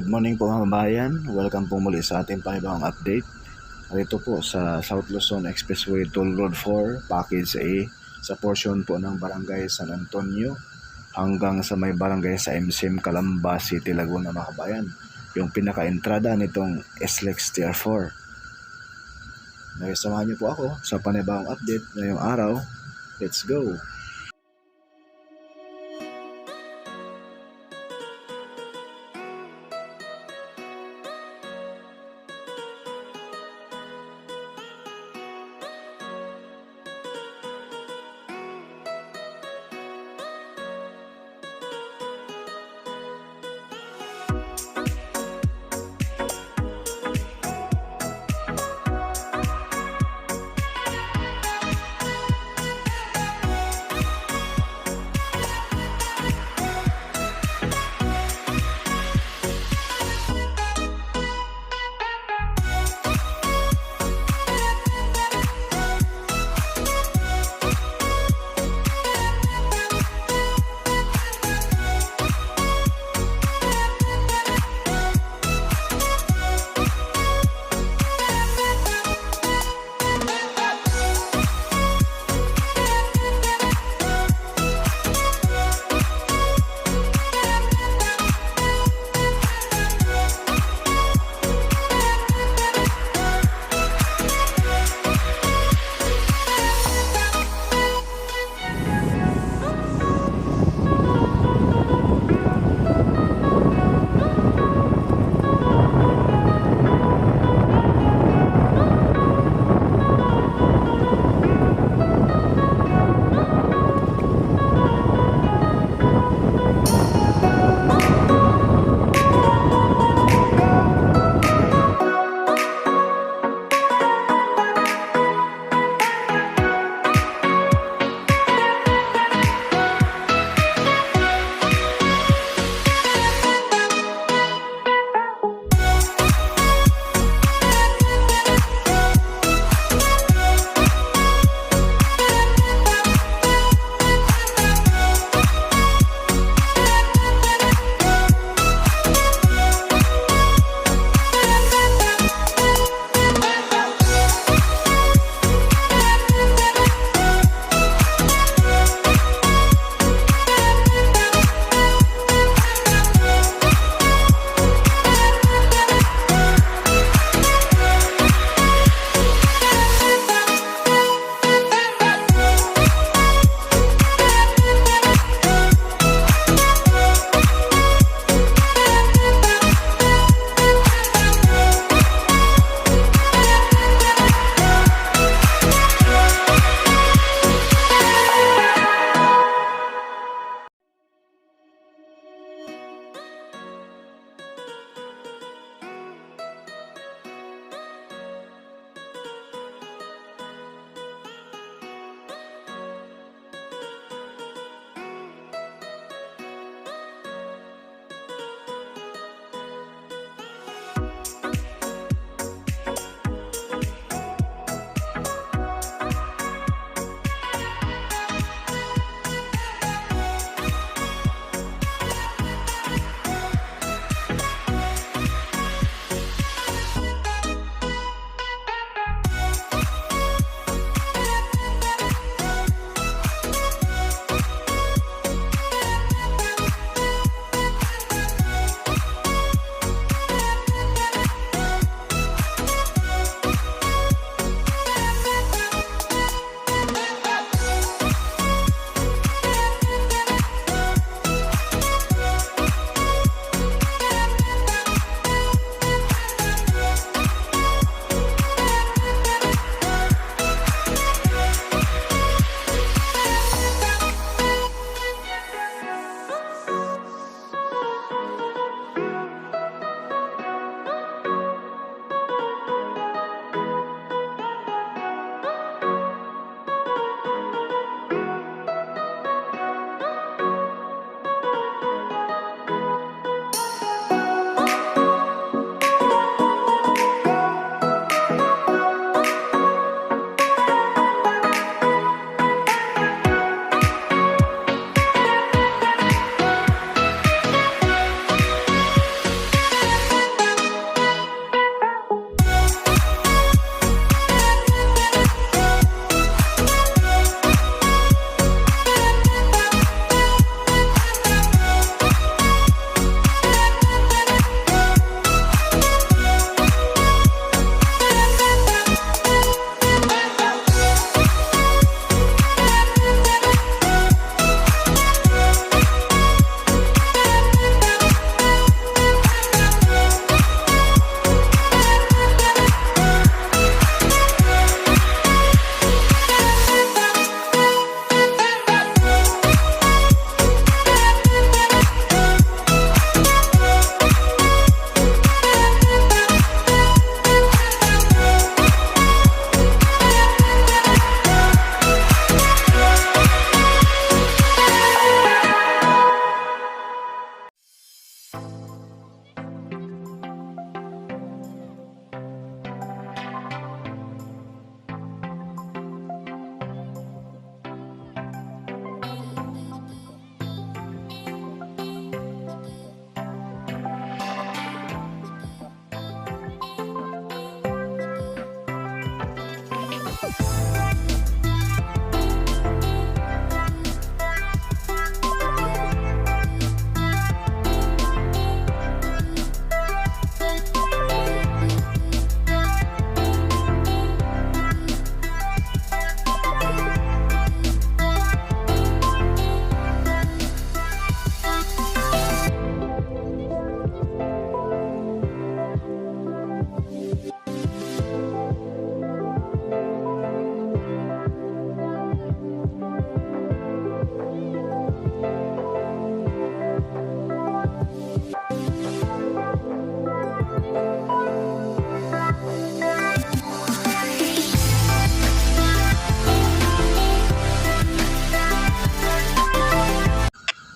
morning po mga kabayan. Welcome po muli sa ating panibawang update. Narito po sa South Luzon Expressway Toll Road 4, Package A, sa portion po ng Barangay San Antonio hanggang sa may barangay sa MSIM Calamba City, Laguna mga kabayan. Yung pinaka-entrada nitong SLEX Tier 4. Samahan niyo po ako sa panibawang update ngayong araw. Let's go!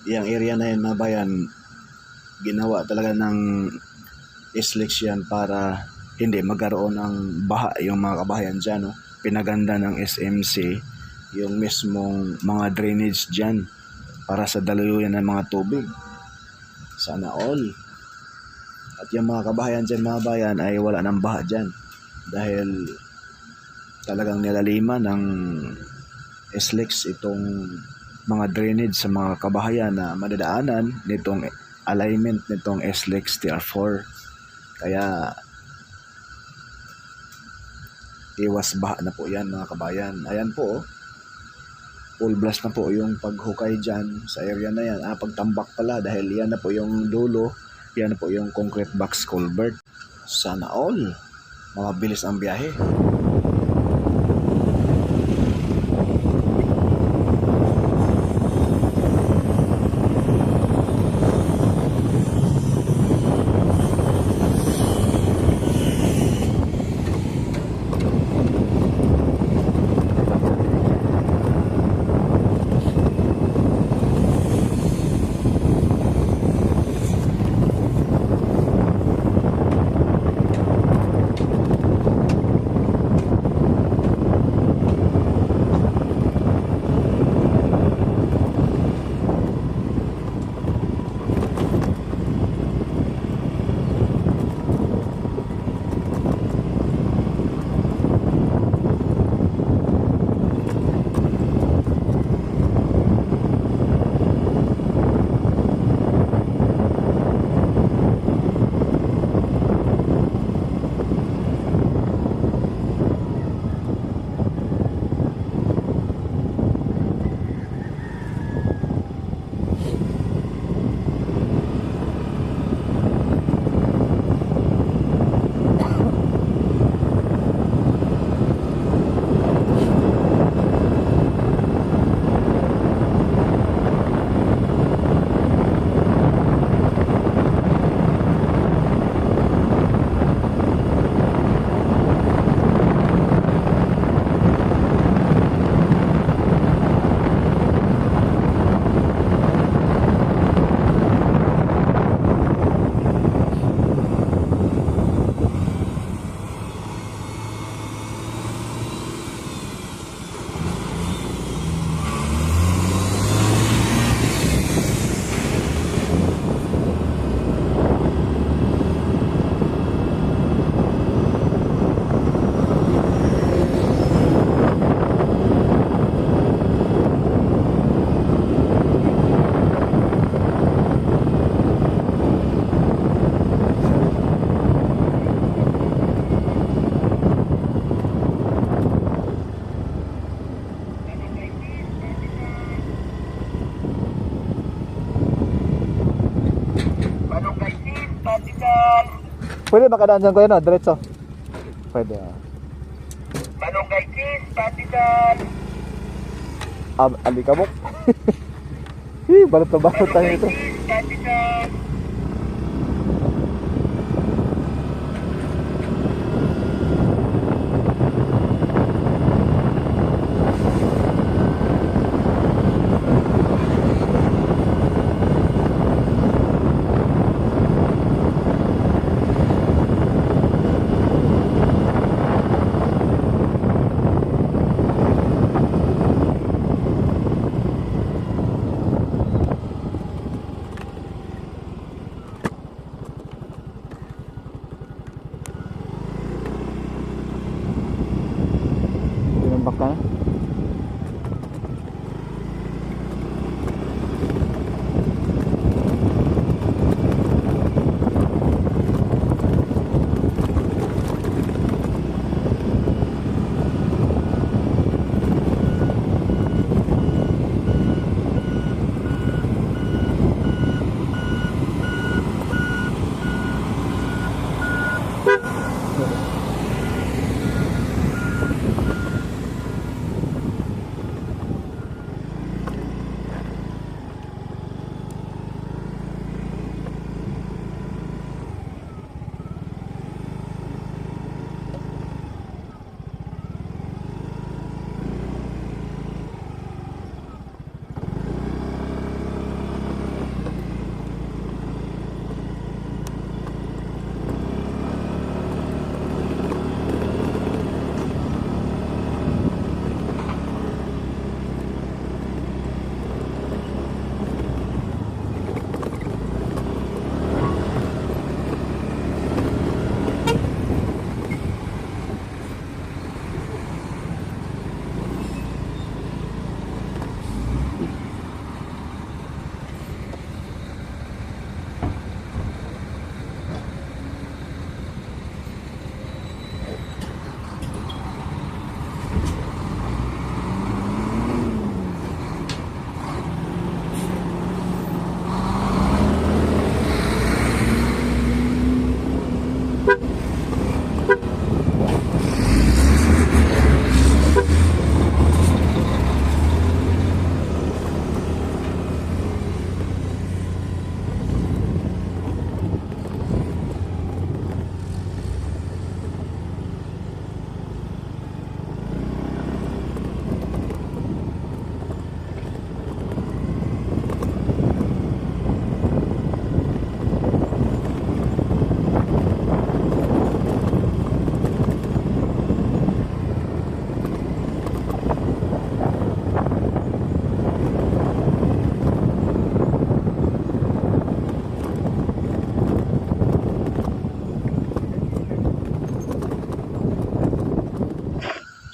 Yung area na yun, mga bayan, ginawa talaga ng SLEX yan para hindi magkaroon ng baha yung mga kabahayan dyan. No? Pinaganda ng SMC yung mismong mga drainage dyan para sa daluyuyan ng mga tubig. Sana all. At yung mga kabahayan dyan, mga bayan, ay wala ng baha dyan dahil talagang nilalima ng SLEX itong mga drainage sa mga kabahayan na madadaanan nitong alignment nitong SLEX TR4. Kaya iwas baha na po yan, mga kabayan. Ayan po, full blast na po yung paghukay dyan sa area na yan. Pagtambak pala dahil yan na po yung dulo, yan na po yung concrete box culvert. Sana all mabilis ang biyahe. Pwede makadaan dyan ko yun, diretso. Pwede. Manunggay cheese, patikan. Alikabok. Balot na balot tayo ito. Cheese, patikan.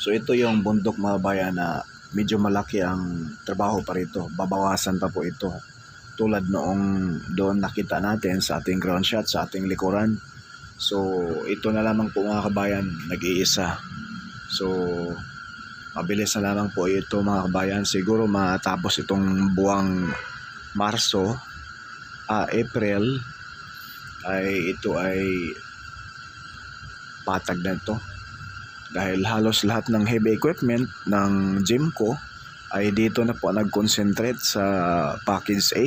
So ito yung bundok mga bayan na medyo malaki ang trabaho pa rito. Babawasan pa po ito. Tulad noong doon nakita natin sa ating ground shot, sa ating likuran. So ito na lamang po mga kabayan, nag-iisa. So mabilis na lamang po ito mga kabayan. Siguro matapos itong buwang Marso, April, ay ito ay patag na ito. Dahil halos lahat ng heavy equipment ng gym ko ay dito na po nag-concentrate sa package A.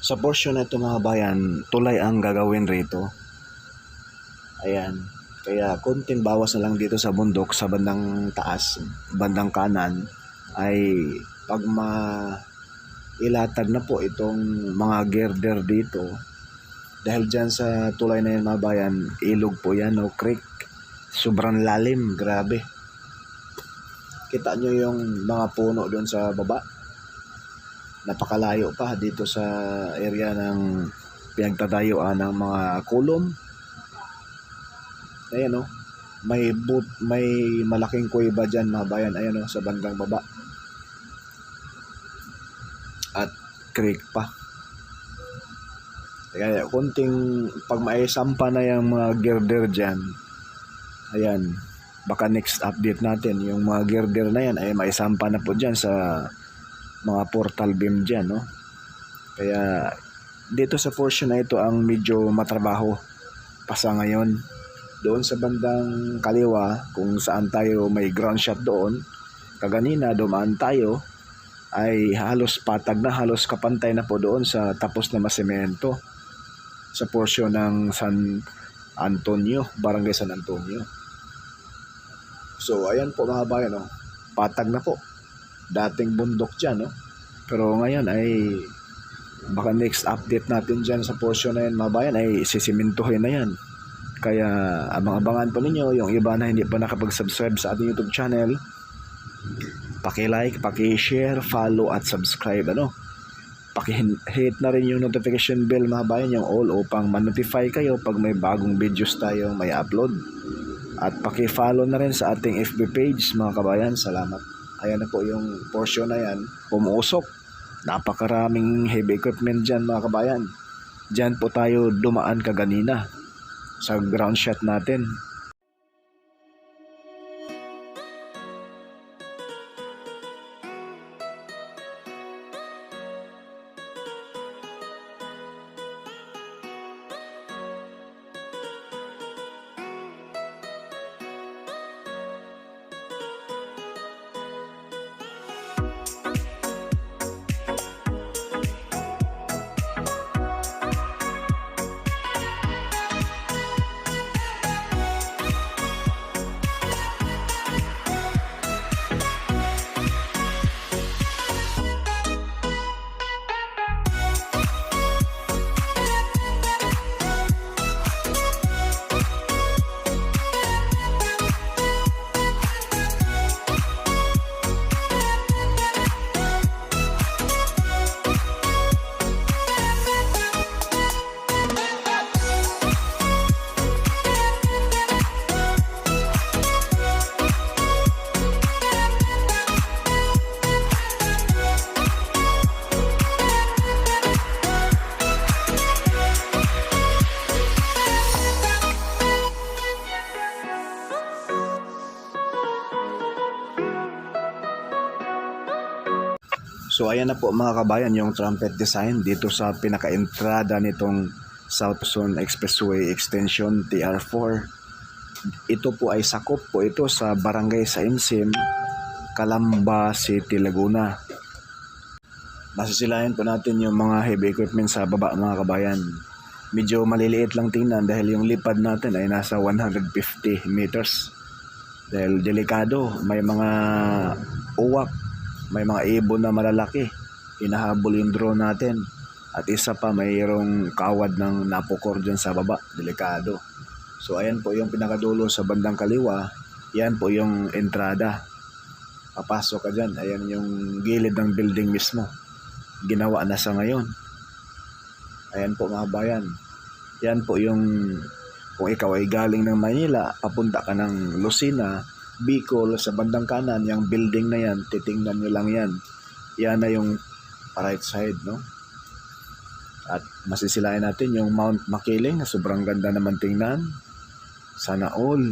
Sa portion na ito mga bayan, tulay ang gagawin rito. Ayan. Kaya konting bawas na lang dito sa bundok, sa bandang taas, bandang kanan, ay pag ilatag na po itong mga girder dito, dahil dyan sa tulay na yan mga bayan, ilog po yan o creek. Sobrang lalim, grabe. Kita nyo yung mga puno doon sa baba. Napakalayo pa dito sa area ng pinagtatayuan ng mga kulom. Ayan o, may malaking kuweba dyan mga bayan. Ayan o, sa bandang baba. At creek pa. Kaya kunting pag maisampa na yung mga girder dyan, ayan, baka next update natin yung mga girder na yan ay maisampa na po dyan sa mga portal beam dyan, no? Kaya dito sa portion na ito ang medyo matrabaho pa sa ngayon. Doon sa bandang kaliwa, kung saan tayo may ground shot doon, kaganina dumaan tayo, ay halos patag na, halos kapantay na po doon sa tapos na masemento sa portion ng San Antonio, Barangay San Antonio. So ayan po mga bayan, no? Patag na po. Dating bundok dyan, no? Pero ngayon ay baka next update natin dyan sa portion na yan mga bayan ay sisimintuhin na yan. Kaya abang-abangan po ninyo yung iba na hindi pa nakapag-subscribe sa ating YouTube channel. Paki-like, paki-share, follow at subscribe, ano? Paki-hit na rin yung notification bell mga bayan, yung all, upang ma-notify kayo pag may bagong videos tayong may upload. At paki-follow na rin sa ating FB page mga kabayan. Salamat. Ayan na po yung portion na yan, umuusok. Napakaraming heavy equipment dyan mga kabayan. Dyan po tayo dumaan kaganina sa ground shot natin. So ayan na po mga kabayan yung trumpet design dito sa pinaka-entrada nitong South Luzon Expressway Extension TR4. Ito po ay sakop po ito sa barangay Saimsim, Calamba City, Laguna. Masisilayan po natin yung mga heavy equipment sa baba mga kabayan. Medyo maliliit lang tingnan dahil yung lipad natin ay nasa 150 meters. Dahil delikado, may mga uwak, may mga ibon na malalaki. Hinahabol yung drone natin. At isa pa, mayroong kawad ng napukor dyan sa baba. Delikado. So ayan po yung pinakadulo sa bandang kaliwa. Yan po yung entrada. Papasok ka dyan. Ayan yung gilid ng building mismo. Ginawa na sa ngayon. Ayan po mga bayan. Yan po yung, kung ikaw ay galing ng Manila, papunta ka ng Lucena, Bicol, sa bandang kanan, yung building na yan, titingnan nyo lang yan. Yan na yung right side, no? At masisilayan natin yung Mount Makiling, na sobrang ganda naman tingnan. Sana all.